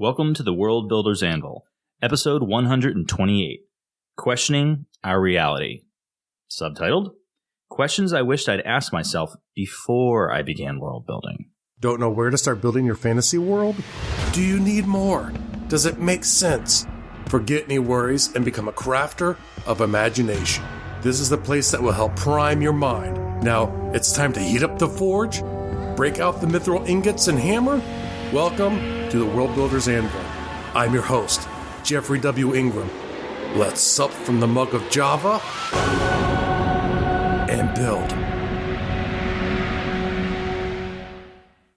Welcome to the World Builder's Anvil, episode 128, Questioning Our Reality. Subtitled, Questions I Wished I'd Asked Myself Before I Began World Building. Don't know where to start building your fantasy world? Do you need more? Does it make sense? Forget any worries and become a crafter of imagination. This is the place that will help prime your mind. Now, it's time to heat up the forge, break out the mithril ingots and hammer. Welcome to the World Builder's Anvil. I'm your host, Jeffrey W. Ingram. Let's sup from the mug of Java and build.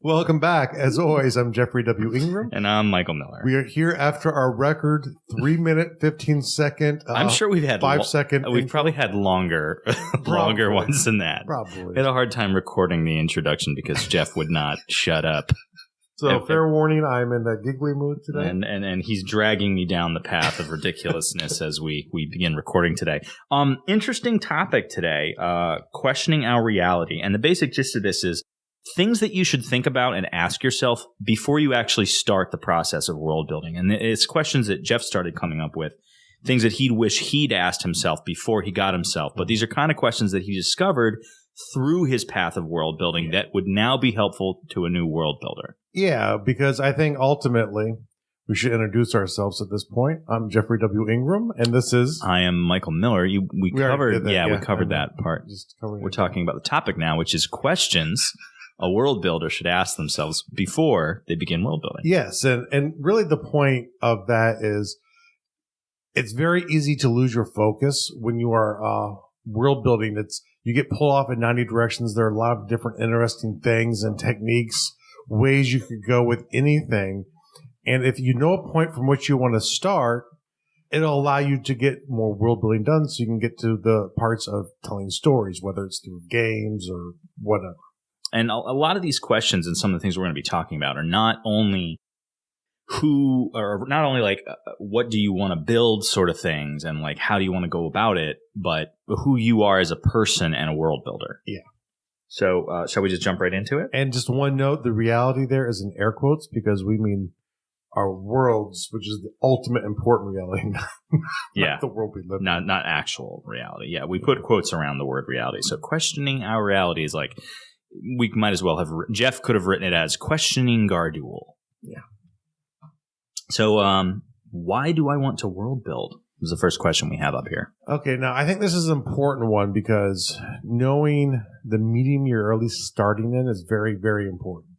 Welcome back. As always, I'm Jeffrey W. Ingram. And I'm Michael Miller. We are here after our record 3-minute, 15-second, I'm sure we've had 5-second. We've probably had longer ones than that. Probably. We had a hard time recording the introduction because Jeff would not shut up. So, fair warning, I'm in a giggly mood today. And he's dragging me down the path of ridiculousness as we begin recording today. Interesting topic today, questioning our reality. And the basic gist of this is things that you should think about and ask yourself before you actually start the process of world building. And it's questions that Jeff started coming up with, things that he'd wish he'd asked himself before he got himself. But these are kind of questions that he discovered through his path of world building that would now be helpful to a new world builder. Yeah, because I think ultimately we should introduce ourselves at this point. I'm Jeffrey W. Ingram, and this is... I am Michael Miller. We covered that part. We're talking about the topic now, which is questions a world builder should ask themselves before they begin world building. Yes, and really the point of that is it's very easy to lose your focus when you are world building. You get pulled off in 90 directions. There are a lot of different interesting things and techniques, ways you could go with anything. And if you know a point from which you want to start, it'll allow you to get more world building done so you can get to the parts of telling stories, whether it's through games or whatever. And a lot of these questions and some of the things we're going to be talking about are not only what do you want to build sort of things and like how do you want to go about it, but who you are as a person and a world builder. Yeah. So shall we just jump right into it? And just one note, the reality there is in air quotes because we mean our worlds, which is the ultimate important reality, not the world we live in. Not actual reality. Yeah, we put quotes around the word reality. So questioning our reality is like, we might as well have, Jeff could have written it as questioning Garduel. Yeah. So why do I want to world build? Is the first question we have up here. Okay, now I think this is an important one because knowing the medium you're at least starting in is very, very important.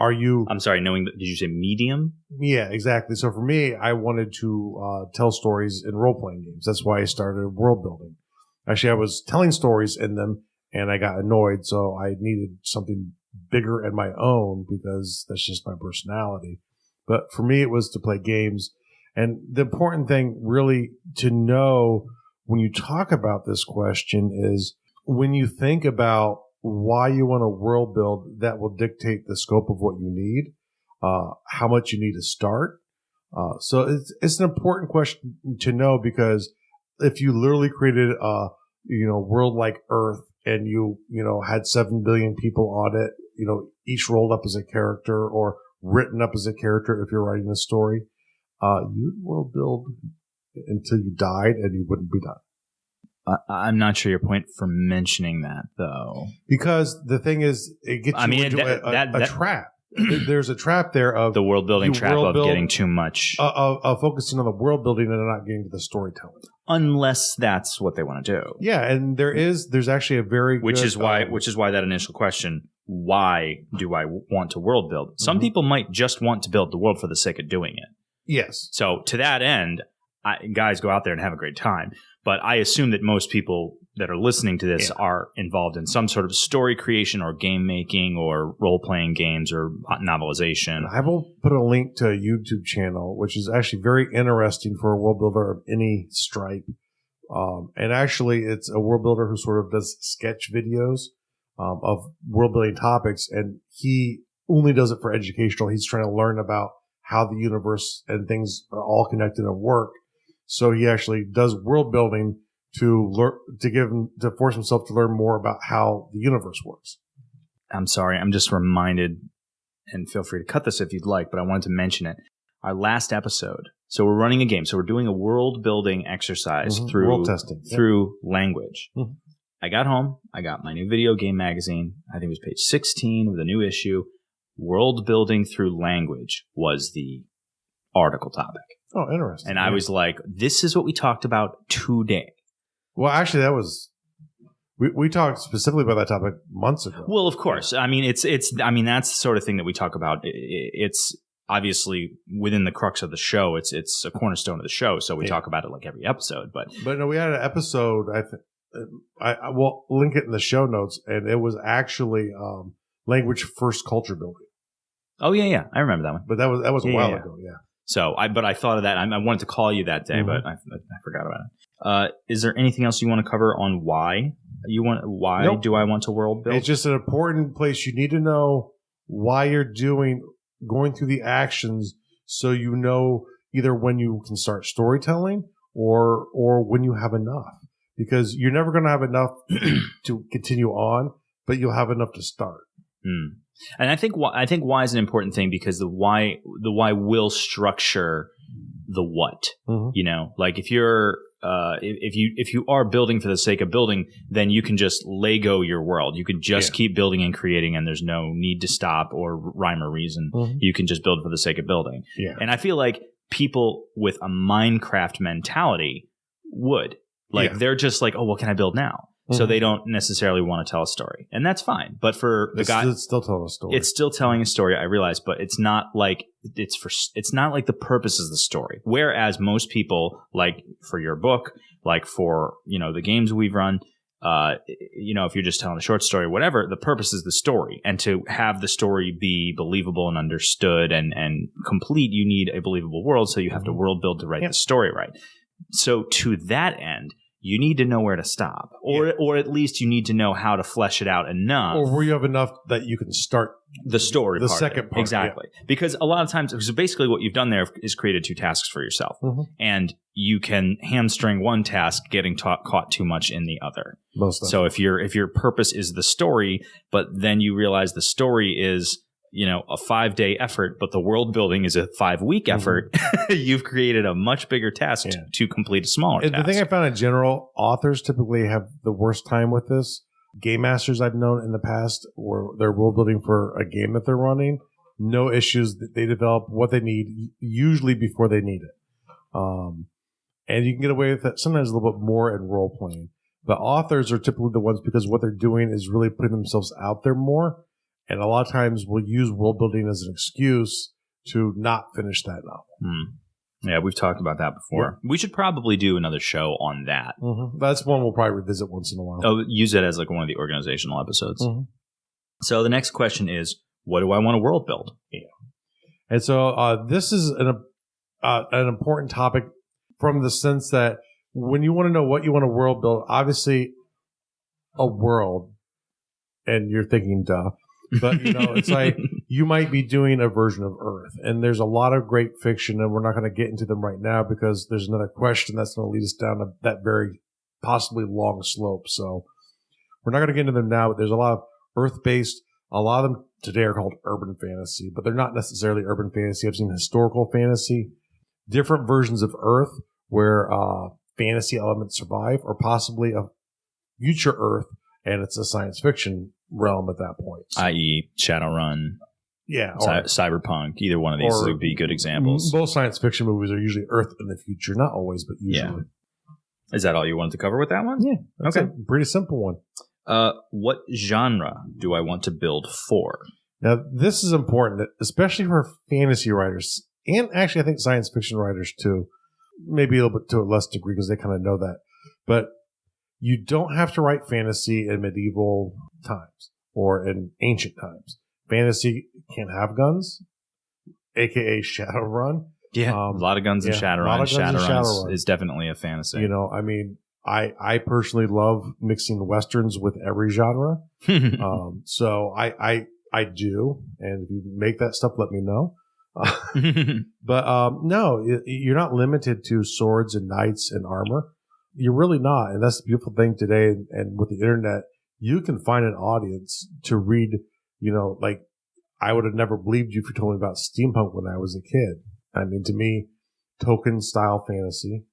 Are you... I'm sorry, did you say medium? Yeah, exactly. So for me, I wanted to tell stories in role-playing games. That's why I started world building. Actually, I was telling stories in them, and I got annoyed, so I needed something bigger and my own because that's just my personality. But for me, it was to play games. And the important thing really to know when you talk about this question is when you think about why you want to world build, that will dictate the scope of what you need, how much you need to start. So it's an important question to know because if you literally created a world like Earth and you had 7 billion people on it, each rolled up as a character or written up as a character if you're writing a story, you'd world build until you died and you wouldn't be done. I'm not sure your point for mentioning that, though. Because the thing is, it gets you into a trap. There's a trap there of... The world building trap of getting too much... Of focusing on the world building and not getting to the storytelling. Unless that's what they want to do. Yeah, and there's actually a very Which is why that initial question, why do I want to world build? Some people might just want to build the world for the sake of doing it. Yes. So to that end, guys, go out there and have a great time. But I assume that most people that are listening to this are involved in some sort of story creation or game making or role-playing games or novelization. I will put a link to a YouTube channel, which is actually very interesting for a world builder of any stripe. And actually, it's a world builder who sort of does sketch videos of world building topics. And he only does it for educational. He's trying to learn about how the universe and things are all connected and work. So he actually does world building to force himself to learn more about how the universe works. I'm sorry, I'm just reminded and feel free to cut this if you'd like, but I wanted to mention it. Our last episode. So we're running a game. So we're doing a world building exercise through world testing through language. I got home. I got my new video game magazine. I think it was page 16 of the new issue. World building through language was the article topic. Oh, interesting. And I was like, this is what we talked about today. Well, actually, that was we talked specifically about that topic months ago. Well, of course. I mean, that's the sort of thing that we talk about. It's obviously within the crux of the show. It's a cornerstone of the show, so we talk about it like every episode. But no, we had an episode. I will link it in the show notes, and it was actually language first culture building. Oh yeah, I remember that one. But that was a while ago. Yeah. So I thought of that. I wanted to call you that day, but I forgot about it. Is there anything else you want to cover on why you want? Why Nope. do I want to world build? It's just an important place. You need to know why you're going through the actions, so you know either when you can start storytelling or when you have enough. Because you're never going to have enough to continue on, but you'll have enough to start. And I think why is an important thing, because the why will structure the what. You know, like if you're if you are building for the sake of building, then you can just Lego your world. You can just keep building and creating, and there's no need to stop or rhyme or reason. You can just build for the sake of building. And I feel like people with a Minecraft mentality would. They're just like, oh, what can I build now? So they don't necessarily want to tell a story. And that's fine. But for the guy, it's still telling a story. It's still telling a story, I realize, but it's not like it's not like the purpose is the story. Whereas most people, like for your book, like for, the games we've run, if you're just telling a short story, whatever, the purpose is the story. And to have the story be believable and understood and complete, you need a believable world. So you have to world build to write the story right. So to that end, you need to know where to stop, or at least you need to know how to flesh it out enough, or where you have enough that you can start the story, the second part. Exactly, because a lot of times, so basically, what you've done there is created 2 tasks for yourself, and you can hamstring one task getting caught too much in the other. So if your purpose is the story, but then you realize the story is a 5-day effort, but the world building is a 5-week effort, you've created a much bigger task to complete a smaller task. The thing I found in general, authors typically have the worst time with this. Game masters I've known in the past, where they're world building for a game that they're running, no issues. They develop what they need, usually before they need it. And you can get away with that sometimes a little bit more in role playing. But authors are typically the ones, because what they're doing is really putting themselves out there more. And a lot of times we'll use world building as an excuse to not finish that novel. Yeah, we've talked about that before. We should probably do another show on that. That's one we'll probably revisit once in a while. Oh, use it as like one of the organizational episodes. So the next question is, what do I want to world build? And so this is an important topic from the sense that when you want to know what you want to world build, obviously a world, and you're thinking, duh. But, it's like you might be doing a version of Earth. And there's a lot of great fiction, and we're not going to get into them right now because there's another question that's going to lead us down that very possibly long slope. So we're not going to get into them now, but there's a lot of Earth-based. A lot of them today are called urban fantasy, but they're not necessarily urban fantasy. I've seen historical fantasy, different versions of Earth where fantasy elements survive, or possibly a future Earth, and it's a science fiction realm at that point. So, i.e. Shadowrun, Cyberpunk. Either one of these would be good examples. Both science fiction movies are usually Earth in the future. Not always, but usually. Is that all you wanted to cover with that one? Yeah. That's a pretty simple one. What genre do I want to build for? Now, this is important, especially for fantasy writers, and actually I think science fiction writers too. Maybe a little bit to a less degree because they kind of know that. But you don't have to write fantasy in medieval times or in ancient times. Fantasy can have guns, a.k.a. Shadowrun. Yeah, a lot of guns in Shadowrun. Shadowrun is definfinitely a fantasy. I personally love mixing Westerns with every genre. So I do. And if you make that stuff, let me know. But no, you're not limited to swords and knights and armor. You're really not. And that's the beautiful thing today. And with the internet, you can find an audience to read, I would have never believed you if you told me about steampunk when I was a kid. I mean, to me, token style fantasy.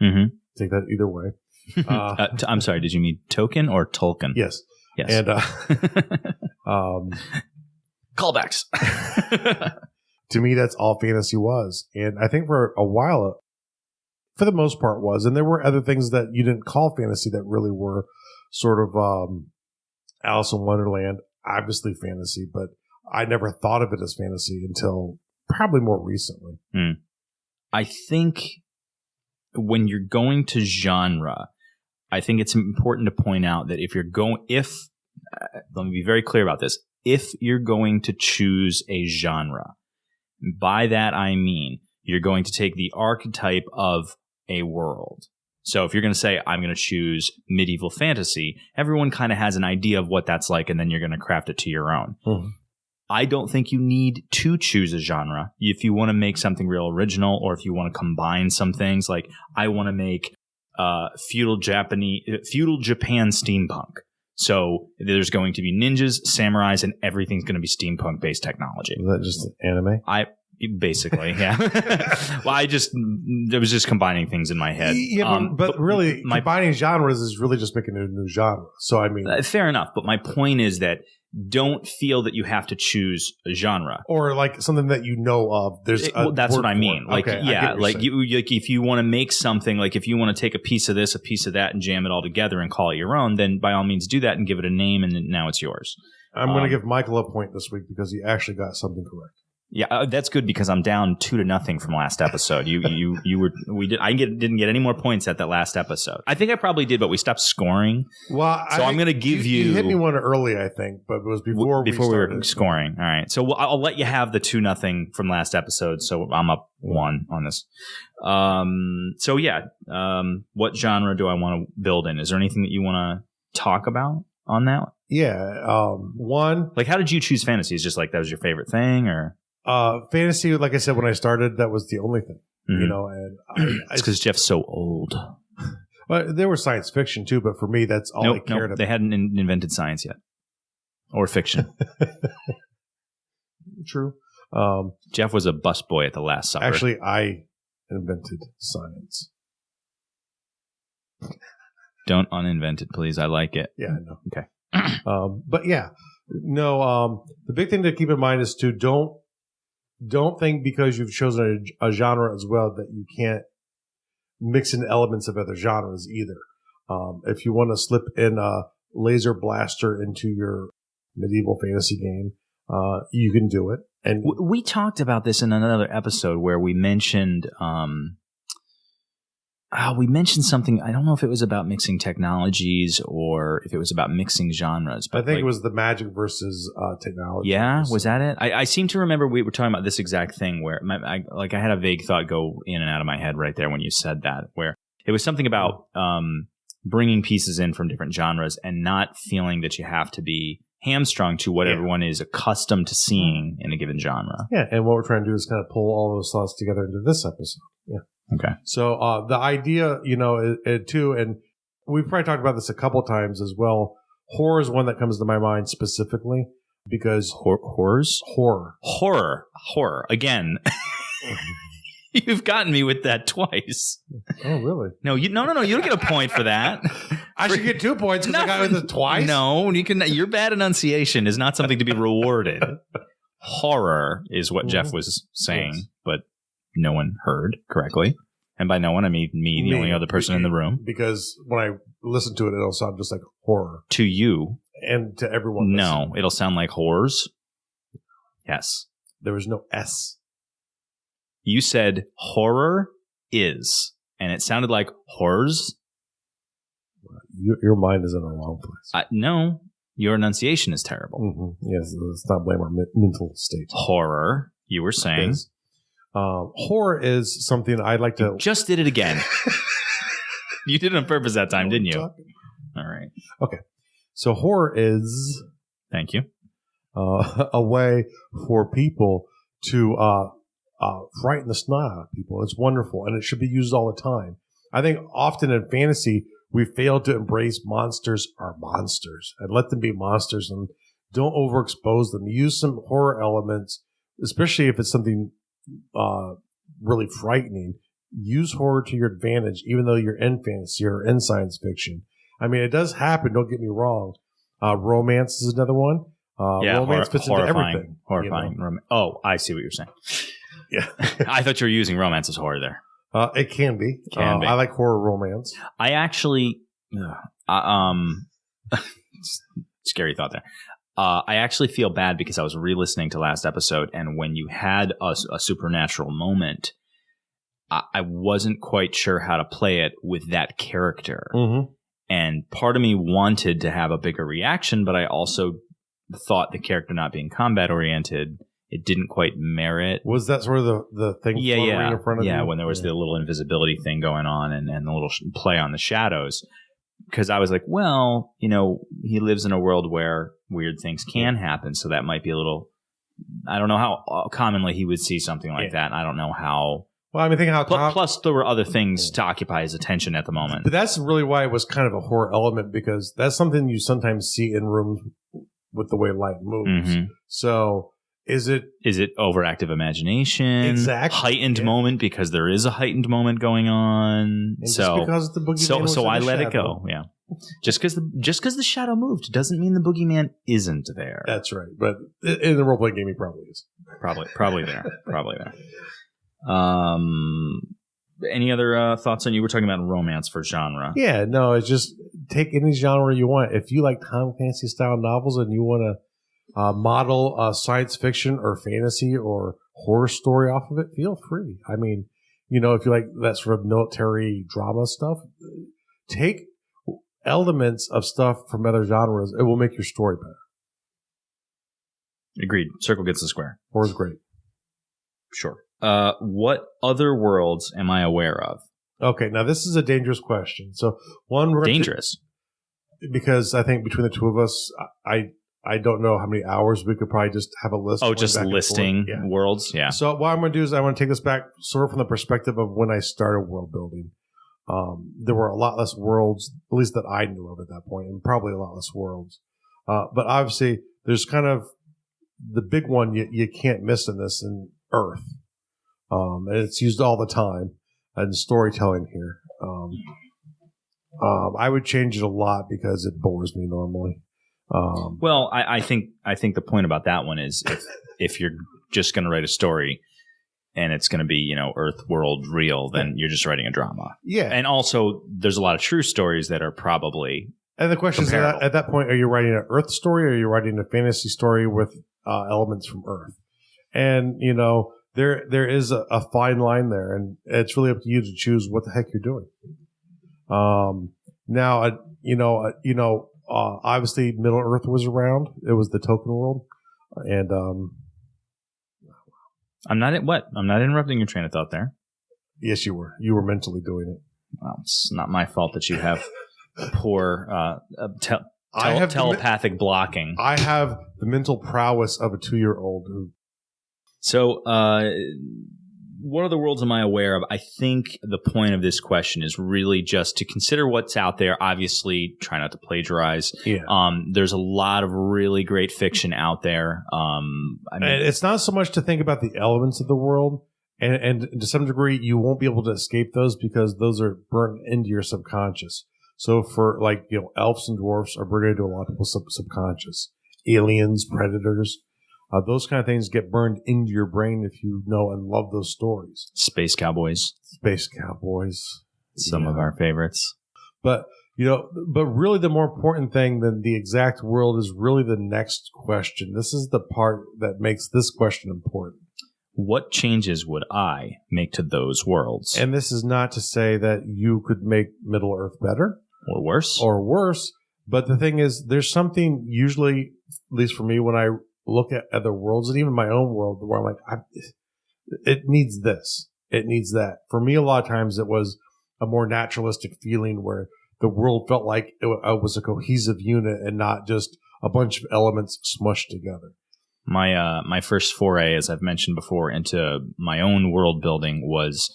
Mm-hmm. Take that either way. I'm sorry. Did you mean Tolkien or Tolkien? Yes. Yes. And callbacks. To me, that's all fantasy was. And I think for a while, for the most part, was. And there were other things that you didn't call fantasy that really were sort of Alice in Wonderland, obviously fantasy, but I never thought of it as fantasy until probably more recently. I think when you're going to genre, I think it's important to point out that if you're going, let me be very clear about this, if you're going to choose a genre, by that I mean you're going to take the archetype of a world. So if you're going to say, I'm going to choose medieval fantasy, everyone kind of has an idea of what that's like, and then you're going to craft it to your own. Mm-hmm. I don't think you need to choose a genre. If you want to make something real original, or if you want to combine some things, like I want to make feudal Japan steampunk. So there's going to be ninjas, samurais, and everything's going to be steampunk-based technology. Is that just anime? Basically, yeah. Well, it was just combining things in my head. Yeah, but really, combining genres is really just making a new genre. So, I mean... fair enough, but my point is that don't feel that you have to choose a genre. Or like something that you know of. That's what I mean. Like, okay, yeah, like if you want to make something, like if you want to take a piece of this, a piece of that, and jam it all together and call it your own, then by all means do that and give it a name, and now it's yours. I'm going to give Michael a point this week because he actually got something correct. Yeah, that's good because I'm down 2-0 from last episode. I didn't get any more points at that last episode. I think I probably did, but we stopped scoring. Well, so I'm going to give you. You hit me one early, I think, but it was before we were scoring. All right, so I'll let you have the 2-0 from last episode. So I'm up 1 on this. So yeah, what genre do I want to build in? Is there anything that you want to talk about on that? Yeah, one. Like, how did you choose fantasy? Is just like that was your favorite thing, or? Fantasy, like I said, when I started, that was the only thing, you know, and it's because Jeff's so old. But there was science fiction too, but for me, that's all I cared about. They hadn't invented science yet, or fiction. True. Jeff was a busboy at the Last Supper. Actually, I invented science. Don't uninvent it, please. I like it. Yeah, I know. Okay. But yeah, no. The big thing to keep in mind is to don't think because you've chosen a genre as well that you can't mix in elements of other genres either. If you want to slip in a laser blaster into your medieval fantasy game, you can do it. And we talked about this in another episode where we mentioned something. I don't know if it was about mixing technologies or if it was about mixing genres. But I think it was the magic versus technology. Yeah, was that it? I seem to remember we were talking about this exact thing where I had a vague thought go in and out of my head right there when you said that, where it was something about bringing pieces in from different genres and not feeling that you have to be hamstrung to what everyone is accustomed to seeing in a given genre. Yeah, and what we're trying to do is kind of pull all those thoughts together into this episode. Yeah. Okay. So the idea, too, and we've probably talked about this a couple times as well. Horror is one that comes to my mind specifically because horror again. You've gotten me with that twice. Oh, really? No, you don't get a point for that. I should get 2 points because I got with it twice. No, your bad enunciation is not something to be rewarded. Horror is what Jeff was saying, yes. But no one heard correctly. And by no one, I mean me, the only other person in the room. Because when I listen to it, it'll sound just like horror. To you. And to everyone. No, it'll sound like whores. Yes. There was no S. You said horror is, and it sounded like horrors. Your mind is in the wrong place. No, your enunciation is terrible. Mm-hmm. Yes, let's not blame our mental state. Horror, you were saying. Horror is something I'd like to... You just did it again. You did it on purpose that time, didn't you? All right. Okay. So horror is... Thank you. A way for people to frighten the snot out of people. It's wonderful, and it should be used all the time. I think often in fantasy, we fail to embrace monsters are monsters and let them be monsters and don't overexpose them. Use some horror elements, especially if it's something really frightening. Use horror to your advantage, even though you're in fantasy or in science fiction. I mean, it does happen. Don't get me wrong. Romance is another one. Romance fits into everything. Horrifying. You know? Oh, I see what you're saying. Yeah. I thought you were using romance as horror there. It can be. I like horror romance. I actually, scary thought there. I actually feel bad because I was re-listening to last episode, and when you had a supernatural moment, I wasn't quite sure how to play it with that character. Mm-hmm. And part of me wanted to have a bigger reaction, but I also thought the character not being combat-oriented, it didn't quite merit. Was that sort of the thing floating in front of you? Yeah, when there was the little invisibility thing going on and the little play on the shadows. Because I was like, well, you know, he lives in a world where weird things can happen, so that might be a little... I don't know how commonly he would see something like that. I don't know how... Well, I mean, think how plus there were other things to occupy his attention at the moment. But that's really why it was kind of a horror element, because that's something you sometimes see in rooms with the way light moves. Mm-hmm. So is it overactive imagination? Exactly. Heightened moment because there is a heightened moment going on. And so just because the boogeyman was so in I the let shadow. it go. Yeah. Just because the shadow moved doesn't mean the boogeyman isn't there. That's right. But in the role-playing game, he probably is. Probably there. Probably there. Any other thoughts on you? We're talking about romance for genre. Yeah, no, it's just take any genre you want. If you like Tom Clancy style novels and you want to model science fiction or fantasy or horror story off of it, feel free. I mean, you know, if you like that sort of military drama stuff, take elements of stuff from other genres. It will make your story better. Agreed. Circle gets the square. Horror's great. Sure. What other worlds am I aware of? Okay, now this is a dangerous question. So Dangerous? Because I think between the two of us, I don't know how many hours we could probably just have a list. Oh, just listing worlds? Yeah. So what I'm going to do is I want to take this back sort of from the perspective of when I started world building. There were a lot less worlds, at least that I knew of at that point, and probably a lot less worlds. But obviously, there's kind of the big one you can't miss in this, in Earth. And it's used all the time in storytelling here. I would change it a lot because it bores me normally. Well, I think the point about that one is if you're just going to write a story and it's going to be, you know, Earth, world, real, then you're just writing a drama. Yeah. And also, there's a lot of true stories that are probably And the question comparable. Is, at that point, are you writing an Earth story or are you writing a fantasy story with elements from Earth? And, you know, there is a fine line there, and it's really up to you to choose what the heck you're doing. Now, obviously Middle Earth was around. It was the token world. And I'm not interrupting your train of thought there. Yes, you were. You were mentally doing it. Well, it's not my fault that you have poor telepathic blocking. I have the mental prowess of a 2-year-old who. So, what other worlds am I aware of? I think the point of this question is really just to consider what's out there. Obviously, try not to plagiarize. Yeah. There's a lot of really great fiction out there. And it's not so much to think about the elements of the world, and to some degree, you won't be able to escape those because those are burnt into your subconscious. So, for elves and dwarfs are burned into a lot of people's subconscious. Aliens, predators. Those kind of things get burned into your brain if you know and love those stories. Space Cowboys. Some of our favorites. But really the more important thing than the exact world is really the next question. This is the part that makes this question important. What changes would I make to those worlds? And this is not to say that you could make Middle Earth better. Or worse. But the thing is, there's something usually, at least for me, when I look at other worlds and even my own world where I'm like, it needs this. It needs that. For me, a lot of times it was a more naturalistic feeling where the world felt like it was a cohesive unit and not just a bunch of elements smushed together. My first foray, as I've mentioned before, into my own world building was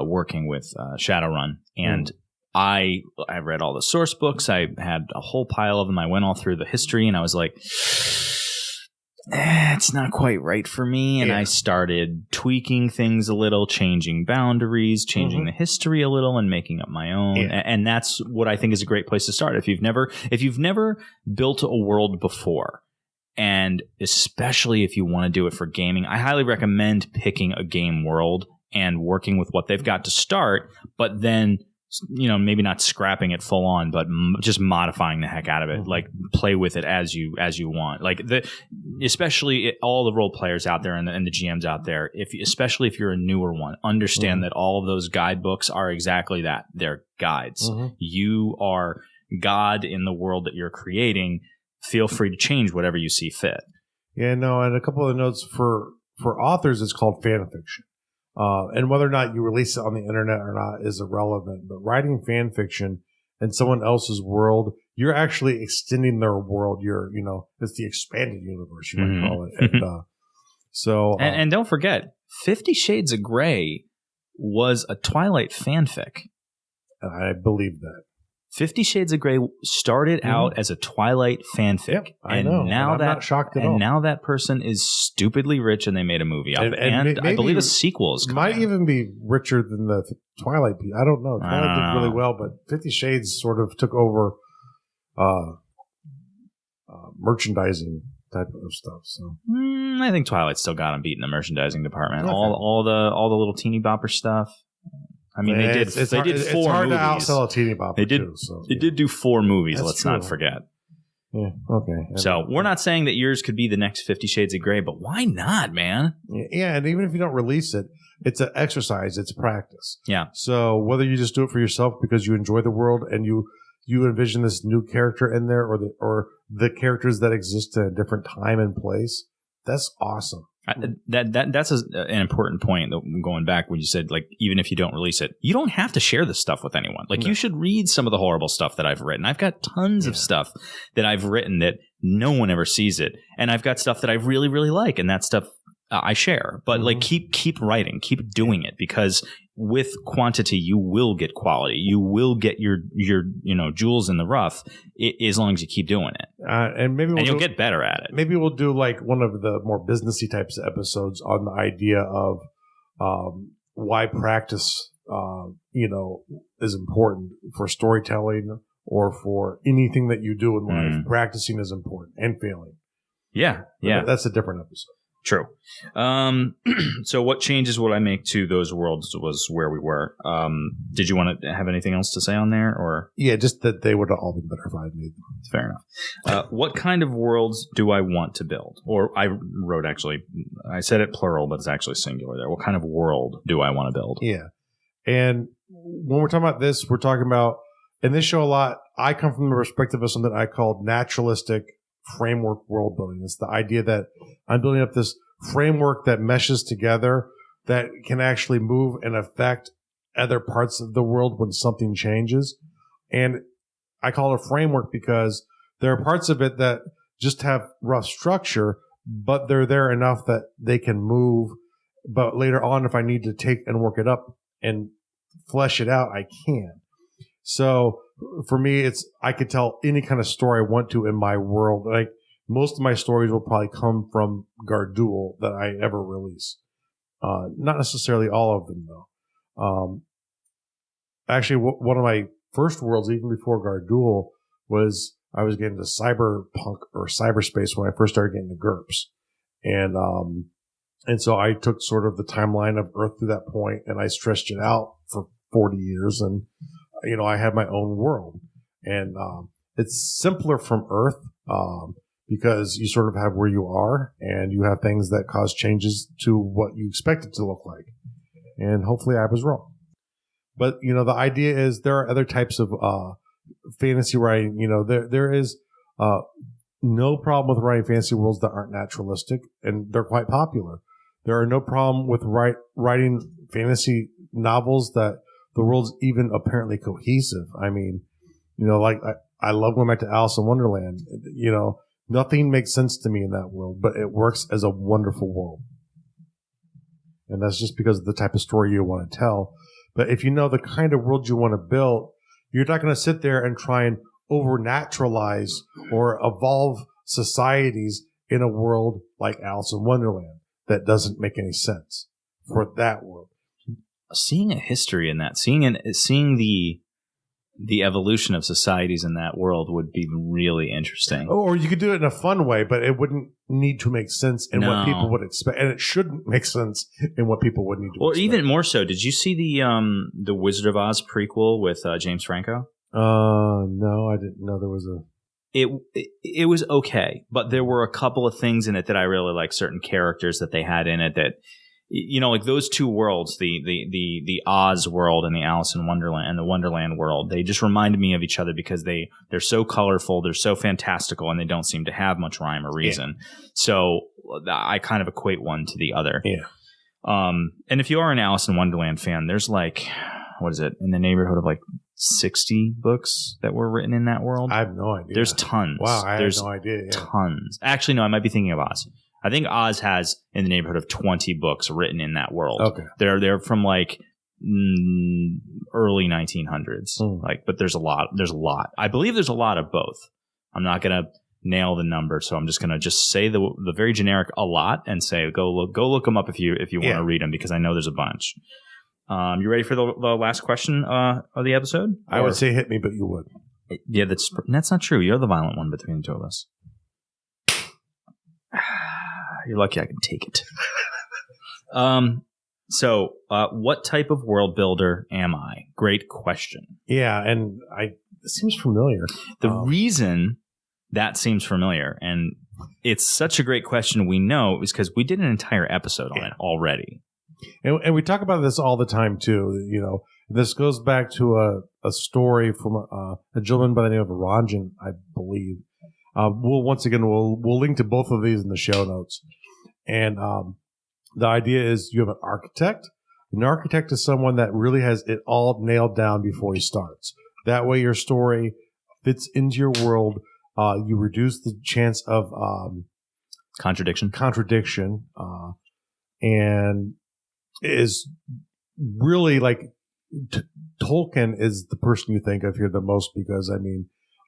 working with Shadowrun. And I read all the source books. I had a whole pile of them. I went all through the history, and I was like, it's not quite right for me. And I started tweaking things a little, changing boundaries, changing the history a little, and making up my own. And that's what I think is a great place to start. If you've never built a world before, and especially if you want to do it for gaming, I highly recommend picking a game world and working with what they've got to start, but then, maybe not scrapping it full on, but just modifying the heck out of it. Like, play with it as you want. Like, especially all the role players out there and the GMs out there, especially if you're a newer one, understand that all of those guidebooks are exactly that. They're guides. You are God in the world that you're creating. Feel free to change whatever you see fit. Yeah, no, and a couple of notes for authors, it's called fan fiction. And whether or not you release it on the internet or not is irrelevant. But writing fan fiction in someone else's world, you're actually extending their world. It's the expanded universe, you might call it. And don't forget, 50 Shades of Grey was a Twilight fanfic. I believe that. 50 Shades of Grey started out as a Twilight fanfic. Yep, I know. I'm not shocked at all. And now that person is stupidly rich, and they made a movie of it. And I believe a sequel is coming. Might even be richer than the Twilight. I don't know. Twilight did really well, but 50 Shades sort of took over merchandising type of stuff. So I think Twilight still got them beat in the merchandising department. Okay. All the little teeny bopper stuff. I mean, they did 4 movies. It's hard to outsell a teeny bopper. They did do 4 movies. Let's not forget. Yeah. Okay. So we're not saying that yours could be the next 50 Shades of Grey, but why not, man? Yeah, and even if you don't release it, it's an exercise. It's practice. Yeah. So whether you just do it for yourself because you enjoy the world and you envision this new character in there, or the characters that exist in a different time and place, that's awesome. That's an important point. Going back when you said, like, even if you don't release it, you don't have to share this stuff with anyone. Like, you should read some of the horrible stuff that I've written. I've got tons of stuff that I've written that no one ever sees it, and I've got stuff that I really, really like, and that stuff I share. But like, keep writing, keep doing it, because with quantity, you will get quality. You will get your jewels in the rough, as long as you keep doing it. And you'll get better at it. Maybe we'll do like one of the more businessy types of episodes on the idea of why practice, is important for storytelling or for anything that you do in life. Practicing is important, and failing. Yeah. That's a different episode. True. So what changes would I make to those worlds was where we were. Did you want to have anything else to say on there? Or yeah, just that they would have all been better if I had made them. Fair enough. What kind of worlds do I want to build? Or I wrote, actually, I said it plural, but it's actually singular there. What kind of world do I want to build? Yeah. And when we're talking about this, we're talking about, in this show a lot, I come from the perspective of something I called naturalistic framework world building. It's the idea that I'm building up this framework that meshes together, that can actually move and affect other parts of the world when something changes. And I call it a framework because there are parts of it that just have rough structure, but they're there enough that they can move. But later on, if I need to take and work it up and flesh it out, I can. So for me, I could tell any kind of story I want to in my world. Like, most of my stories will probably come from Gardul that I ever release. Not necessarily all of them, though. Actually, one of my first worlds, even before Gardul, was I was getting into cyberpunk or cyberspace when I first started getting into GURPS. And so I took sort of the timeline of Earth to that point, and I stretched it out for 40 years, and I had my own world. And it's simpler from Earth because you sort of have where you are, and you have things that cause changes to what you expect it to look like. And hopefully I was wrong. But, the idea is there are other types of fantasy writing. There is no problem with writing fantasy worlds that aren't naturalistic, and they're quite popular. There are no problem with writing fantasy novels that the world's even apparently cohesive. I mean, I love going back to Alice in Wonderland. Nothing makes sense to me in that world, but it works as a wonderful world. And that's just because of the type of story you want to tell. But if you know the kind of world you want to build, You're not going to sit there and try and overnaturalize or evolve societies in a world like Alice in Wonderland that doesn't make any sense for that world. Seeing a history in that, seeing the evolution of societies in that world would be really interesting. Or you could do it in a fun way, but it wouldn't need to make sense in what people would expect, and it shouldn't make sense in what people would need to expect. Or even more so, did you see the Wizard of Oz prequel with James Franco? No, I didn't know there was a. It was okay, but there were a couple of things in it that I really liked. Certain characters that they had in it that. Like those two worlds, the Oz world and the Alice in Wonderland and the Wonderland world, they just reminded me of each other because they're so colorful, they're so fantastical, and they don't seem to have much rhyme or reason. Yeah. So I kind of equate one to the other. Yeah. And if you are an Alice in Wonderland fan, there's like, what is it, in the neighborhood of like 60 books that were written in that world? I have no idea. There's tons. Wow, I have no idea. Yeah. Tons. Actually, no, I might be thinking of Oz. I think Oz has in the neighborhood of 20 books written in that world. Okay. They're from like early 1900s. But there's a lot. I believe there's a lot of both. I'm not going to nail the number, so I'm just going to just say the very generic a lot and say go look them up if you want to read them, because I know there's a bunch. You ready for the last question of the episode? I would say hit me, but you would. Yeah, that's not true. You're the violent one between the two of us. You're lucky I can take it. So, what type of world builder am I? Great question. Yeah, and it seems familiar. The reason that seems familiar, and it's such a great question, we know, is because we did an entire episode on it already. And we talk about this all the time, too. This goes back to a story from a gentleman by the name of Ranjan, I believe. We'll link to both of these in the show notes. And the idea is you have an architect. An architect is someone that really has it all nailed down before he starts. That way your story fits into your world. You reduce the chance of contradiction. And is really like Tolkien is the person you think of here the most, because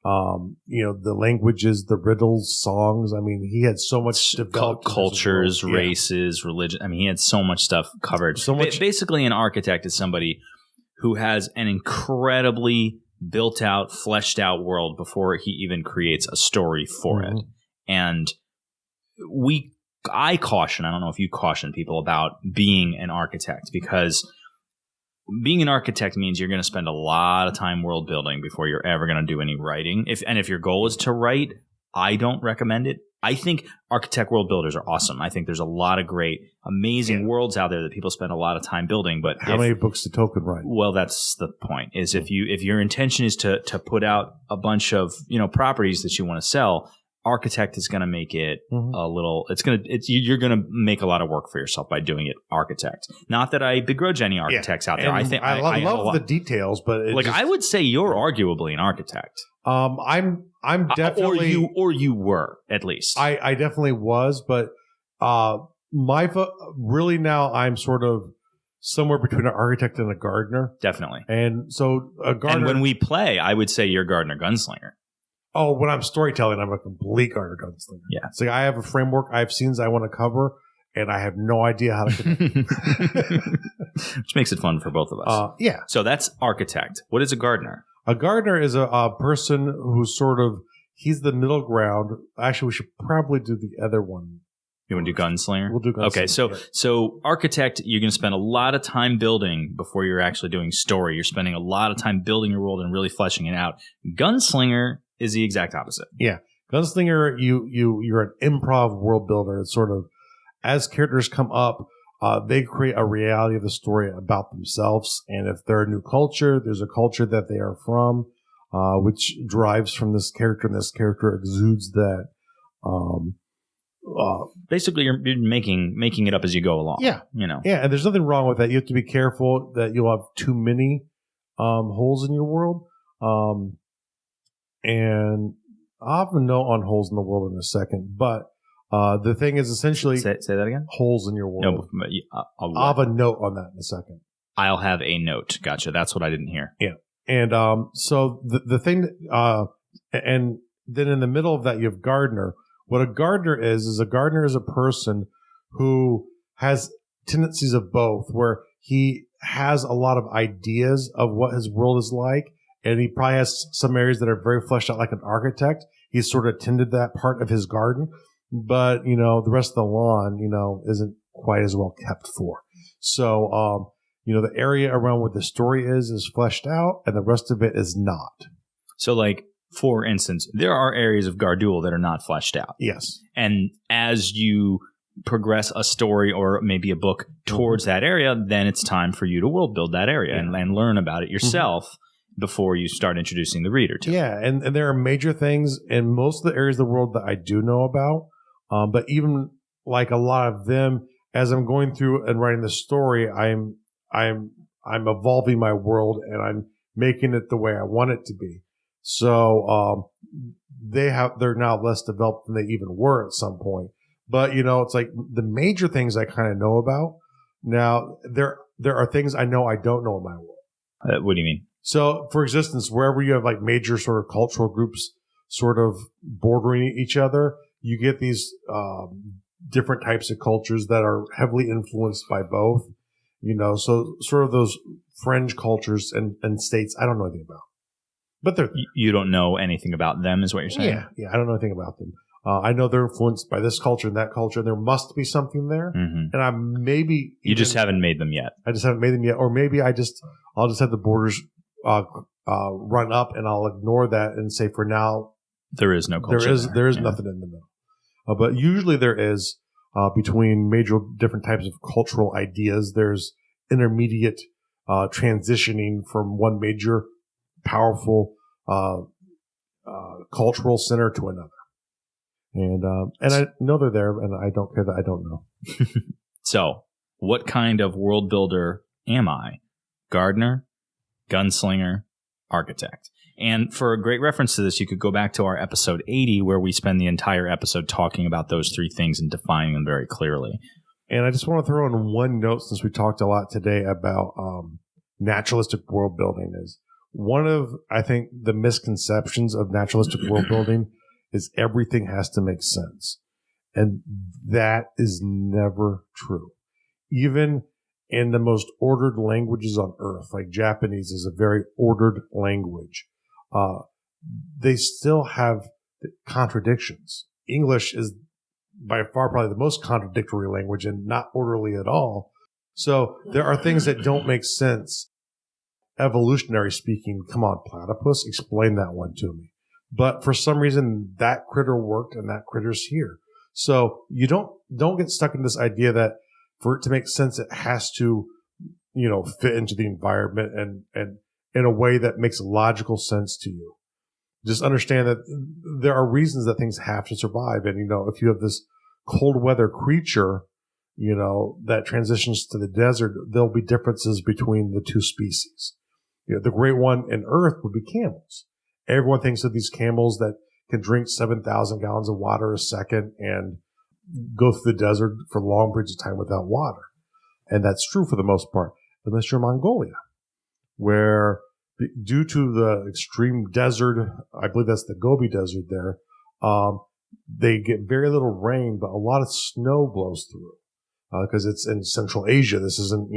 the languages, the riddles, songs. He had so much cultures, races, religion. He had so much stuff covered. So much. Basically, an architect is somebody who has an incredibly built out, fleshed out world before he even creates a story for it. And I caution, I don't know if you caution people about being an architect, because being an architect means you're going to spend a lot of time world building before you're ever going to do any writing. If your goal is to write, I don't recommend it. I think architect world builders are awesome. I think there's a lot of great, amazing worlds out there that people spend a lot of time building. But how many books did Tolkien write? Well, that's the point. Is if your intention is to put out a bunch of properties that you want to sell, architect is going to make it a little. You're going to make a lot of work for yourself by doing it architect. Not that I begrudge any architects out there. And I love the details, but I would say you're arguably an architect. I'm definitely or you were at least. I definitely was, but really now I'm sort of somewhere between an architect and a gardener. Definitely. And so a gardener. And when we play, I would say you're gardener gunslinger. Oh, when I'm storytelling, I'm a complete gardener gunslinger. Yeah. So I have a framework. I have scenes I want to cover, and I have no idea how to connect. Which makes it fun for both of us. Yeah. So that's architect. What is a gardener? A gardener is a person who's he's the middle ground. Actually, we should probably do the other one. You want to do gunslinger? We'll do gunslinger. Okay, so architect, you're going to spend a lot of time building before you're actually doing story. You're spending a lot of time building your world and really fleshing it out. Gunslinger is the exact opposite. Yeah. Gunslinger, you're an improv world builder. It's sort of, as characters come up, they create a reality of the story about themselves. And if they're a new culture, there's a culture that they are from, which drives from this character, and this character exudes that. Basically, you're making it up as you go along. Yeah. Yeah, and there's nothing wrong with that. You have to be careful that you'll have too many holes in your world. And I'll have a note on holes in the world in a second, but the thing is essentially... Say that again? Holes in your world. No, I'll have a note on that in a second. I'll have a note. Gotcha. That's what I didn't hear. Yeah. And so the thing, and then in the middle of that, you have gardener. What a gardener is a gardener is a person who has tendencies of both, where he has a lot of ideas of what his world is like, and he probably has some areas that are very fleshed out, like an architect. He's sort of tended that part of his garden, but the rest of the lawn, isn't quite as well kept for. So, the area around where the story is fleshed out, and the rest of it is not. So, like, for instance, there are areas of Gardul that are not fleshed out. Yes. And as you progress a story or maybe a book towards that area, then it's time for you to world build that area and learn about it yourself before you start introducing the reader to it. Yeah, and there are major things in most of the areas of the world that I do know about, but even like a lot of them, as I'm going through and writing the story, I'm evolving my world and I'm making it the way I want it to be. So they're now less developed than they even were at some point. But it's like the major things I kind of know about. Now there are things I know I don't know in my world. What do you mean? So, for instance, wherever you have like major sort of cultural groups sort of bordering each other, you get these different types of cultures that are heavily influenced by both. So sort of those fringe cultures and states I don't know anything about. But you don't know anything about them, is what you're saying? Yeah, I don't know anything about them. I know they're influenced by this culture and that culture, and there must be something there. And I maybe you just haven't made them yet. I just haven't made them yet, or maybe I'll just have the borders run up, and I'll ignore that and say for now there is no culture. There is nothing in the middle, but usually there is between major different types of cultural ideas. There's intermediate transitioning from one major powerful cultural center to another. And I know they're there, and I don't care that I don't know. So, what kind of world builder am I? Gardener, gunslinger, architect. And for a great reference to this, you could go back to our episode 80, where we spend the entire episode talking about those three things and defining them very clearly. And I just want to throw in one note, since we talked a lot today about naturalistic world building. Is one of, I think, the misconceptions of naturalistic world building is everything has to make sense. And that is never true. Even in the most ordered languages on earth, like Japanese is a very ordered language, they still have contradictions. English is by far probably the most contradictory language and not orderly at all. So there are things that don't make sense. Evolutionary speaking, come on, platypus, explain that one to me. But for some reason, that critter worked and that critter's here. So you don't get stuck in this idea that for it to make sense, it has to, fit into the environment and in a way that makes logical sense to you. Just understand that there are reasons that things have to survive. And, if you have this cold weather creature, that transitions to the desert, there'll be differences between the two species. The great one in Earth would be camels. Everyone thinks of these camels that can drink 7,000 gallons of water a second and go through the desert for long periods of time without water. And that's true for the most part, unless you're Mongolia, where due to the extreme desert, I believe that's the Gobi Desert there, they get very little rain, but a lot of snow blows through because it's in Central Asia. This isn't,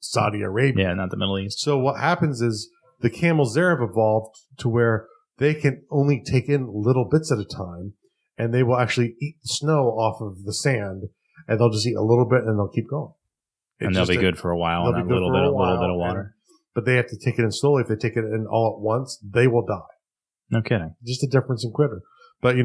Saudi Arabia. Yeah, not the Middle East. So what happens is the camels there have evolved to where they can only take in little bits at a time, and they will actually eat the snow off of the sand, and they'll just eat a little bit and they'll keep going. And they'll be good for a while on that little bit of water. But they have to take it in slowly. If they take it in all at once, they will die. No kidding. Just a difference in critter. But,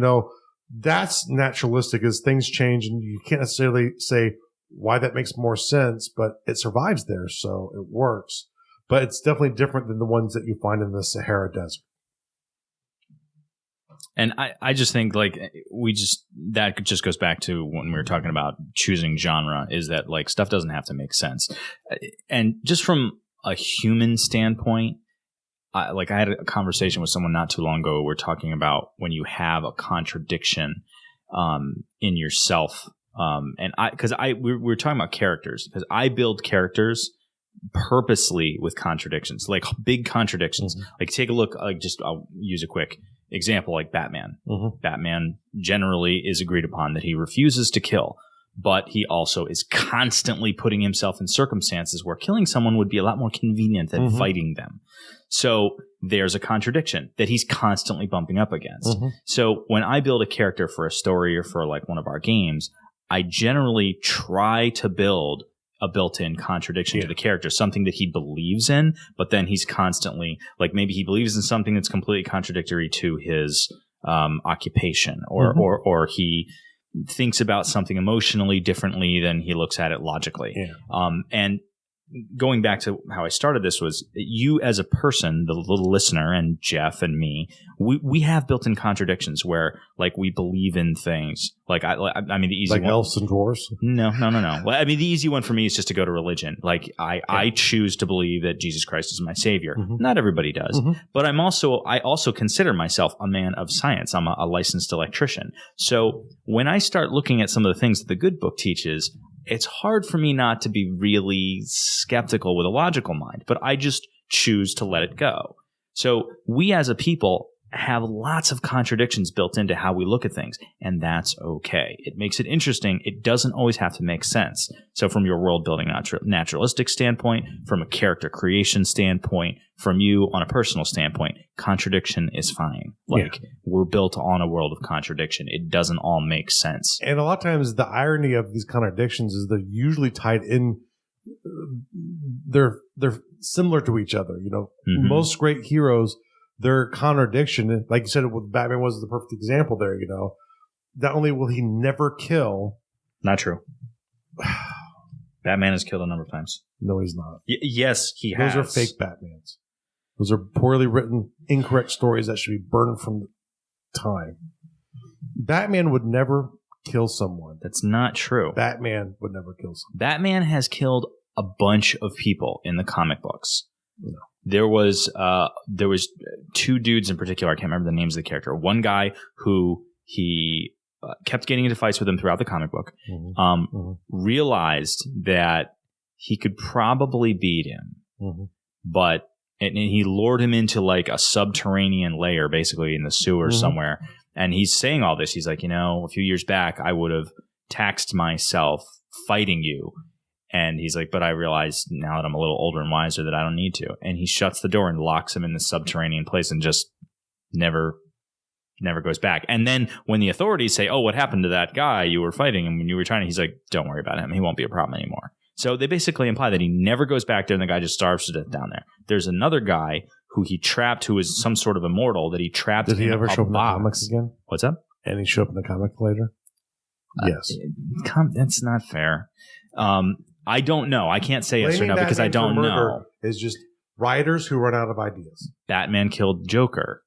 that's naturalistic as things change, and you can't necessarily say why that makes more sense, but it survives there, so it works. But it's definitely different than the ones that you find in the Sahara Desert. And I just think that just goes back to when we were talking about choosing genre, is that like stuff doesn't have to make sense. And just from a human standpoint, I had a conversation with someone not too long ago. We're talking about when you have a contradiction in yourself. And we were talking about characters, because I build characters purposely with contradictions, like big contradictions. Mm-hmm. Like take a look, I'll use a quick example like Batman. Mm-hmm. Batman generally is agreed upon that he refuses to kill, but he also is constantly putting himself in circumstances where killing someone would be a lot more convenient than Mm-hmm. fighting them. So there's a contradiction that he's constantly bumping up against. Mm-hmm. So when I build a character for a story or for like one of our games, I generally try to build a built-in contradiction to the character, something that he believes in, but then he's constantly, like maybe he believes in something that's completely contradictory to his occupation, or, Mm-hmm. or he thinks about something emotionally differently than he looks at it logically. Yeah. And going back to how I started this was you as a person, the little listener, and Jeff and me, we have built-in contradictions where like we believe in things. Like I mean, the easy Like one. elves and dwarves? No. Well, I mean, the easy one for me is just to go to religion. Like I choose to believe that Jesus Christ is my savior. Mm-hmm. Not everybody does, Mm-hmm. but I also consider myself a man of science. I'm a licensed electrician. So when I start looking at some of the things that the good book teaches, it's hard for me not to be really skeptical with a logical mind, but I just choose to let it go. So we as a people have lots of contradictions built into how we look at things, and that's okay. It makes it interesting. It doesn't always have to make sense. So from your world building naturalistic standpoint, from a character creation standpoint, from you on a personal standpoint, contradiction is fine. Like we're built on a world of contradiction. It doesn't all make sense. And a lot of times the irony of these contradictions is they're usually tied in. They're similar to each other. You know, Mm-hmm. most great heroes, their contradiction, like you said, with Batman was the perfect example there. You know, not only will he never kill. Not true. Batman has killed a number of times. No, he's not. Yes, he has. Those are fake Batmans. Those are poorly written, incorrect stories that should be burned from time. Batman would never kill someone. That's not true. Batman would never kill someone. Batman has killed a bunch of people in the comic books. No. There was two dudes in particular. I can't remember the names of the character. One guy who he kept getting into fights with him throughout the comic book. Mm-hmm. Realized that he could probably beat him, Mm-hmm. but and he lured him into like a subterranean layer, basically in the sewer Mm-hmm. somewhere. And he's saying all this. He's like, a few years back, I would have taxed myself fighting you. And he's like, but I realize now that I'm a little older and wiser that I don't need to. And he shuts the door and locks him in this subterranean place and just never goes back. And then when the authorities say, oh, what happened to that guy you were fighting and when you were trying to, he's like, don't worry about him. He won't be a problem anymore. So they basically imply that he never goes back there and the guy just starves to death down there. There's another guy who he trapped, who is some sort of immortal that he trapped. Did he in ever a show up in the box. comics again? What's up? And he show up in the comic later? Yes. That's not fair. I don't know. I can't say yes or Blaming no because I Batman don't for know. murder is just writers who run out of ideas. Batman killed Joker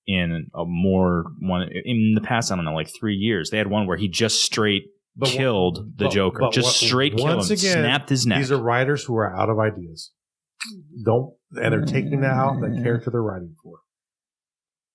in in the past, I don't know, like 3 years. They had one where he just straight killed the Joker. Straight killed him, snapped his neck. These are writers who are out of ideas. And they're taking that out the character they're writing for.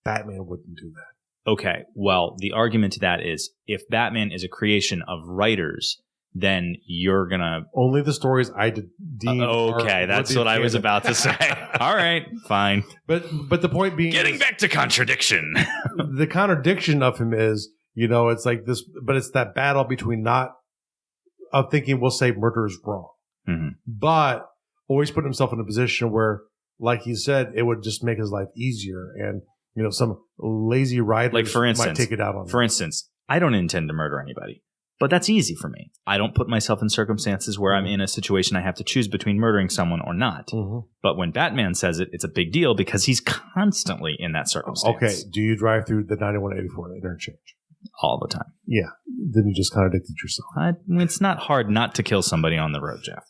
Batman wouldn't do that. Okay, well, the argument to that is if Batman is a creation of writers, then you're going to... Only the stories I deem okay, that's what I was about to say. All right, fine. But the point being... Getting back to contradiction. The contradiction of him is, it's like this, but it's that battle between of thinking we'll say murder is wrong, mm-hmm. but always put himself in a position where, like he said, it would just make his life easier. And, some lazy writers like for instance, might take it out on For instance, I don't intend to murder anybody. But that's easy for me. I don't put myself in circumstances where I'm in a situation I have to choose between murdering someone or not. Mm-hmm. But when Batman says it, it's a big deal because he's constantly in that circumstance. Okay, do you drive through the 9184 interchange? All the time. Yeah, then you just contradicted yourself. It's not hard not to kill somebody on the road, Jeff.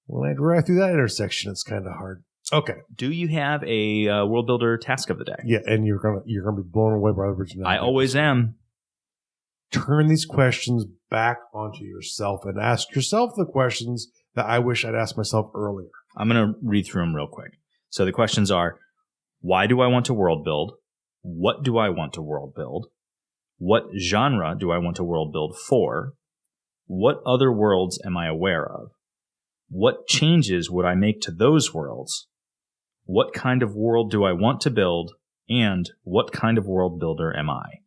When I drive through that intersection, it's kind of hard. Okay. Do you have a World Builder task of the day? Yeah, and you're gonna be blown away by the originality. I always am. Turn these questions back onto yourself and ask yourself the questions that I wish I'd asked myself earlier. I'm going to read through them real quick. So the questions are, why do I want to world build? What do I want to world build? What genre do I want to world build for? What other worlds am I aware of? What changes would I make to those worlds? What kind of world do I want to build? And what kind of world builder am I?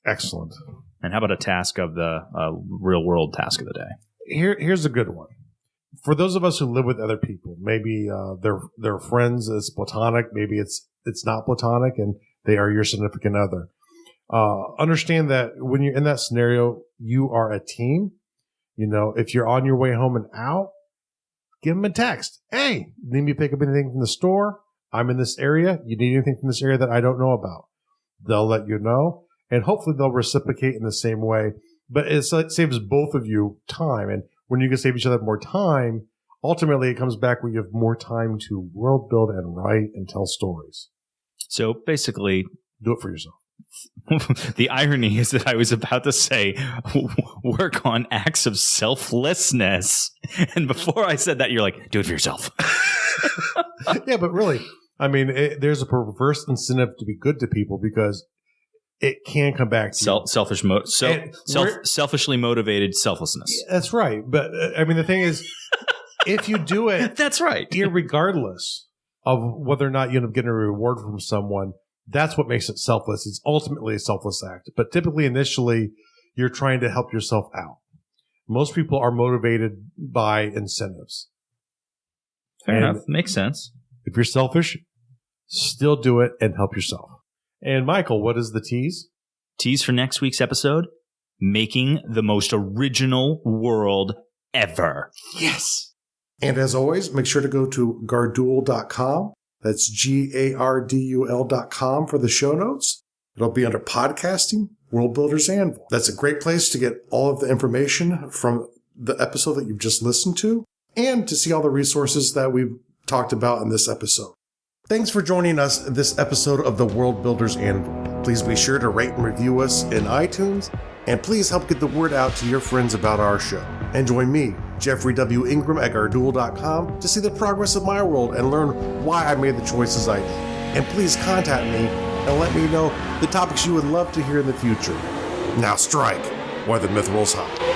Excellent. And how about a task of the real world task of the day? Here's a good one. For those of us who live with other people, maybe they're friends, it's platonic, maybe it's not platonic, and they are your significant other. Understand that when you're in that scenario, you are a team. You know, if you're on your way home and out, give them a text. Hey, need me to pick up anything from the store? I'm in this area. You need anything from this area that I don't know about? They'll let you know, and hopefully they'll reciprocate in the same way. But it saves both of you time. And when you can save each other more time, ultimately it comes back where you have more time to world build and write and tell stories. So basically, do it for yourself. The irony is that I was about to say, work on acts of selflessness. And before I said that, you're like, do it for yourself. Yeah, but really, I mean, there's a perverse incentive to be good to people because it can come back to selfishly motivated selflessness. That's right. But I mean, the thing is, if you do it, that's right. Irregardless of whether or not you end up getting a reward from someone, that's what makes it selfless. It's ultimately a selfless act. But typically, initially, you're trying to help yourself out. Most people are motivated by incentives. Fair enough. Makes sense. If you're selfish, still do it and help yourself. And Michael, what is the tease? Tease for next week's episode: making the most original world ever. Yes. And as always, make sure to go to gardul.com. That's GARDUL.com for the show notes. It'll be under Podcasting, World Builders Anvil. That's a great place to get all of the information from the episode that you've just listened to and to see all the resources that we've talked about in this episode. Thanks for joining us in this episode of the World Builders Anvil. Please be sure to rate and review us in iTunes, and please help get the word out to your friends about our show. And join me, Jeffrey W. Ingram at Gardul.com, to see the progress of my world and learn why I made the choices I did. And please contact me and let me know the topics you would love to hear in the future. Now strike, while the myth rolls high.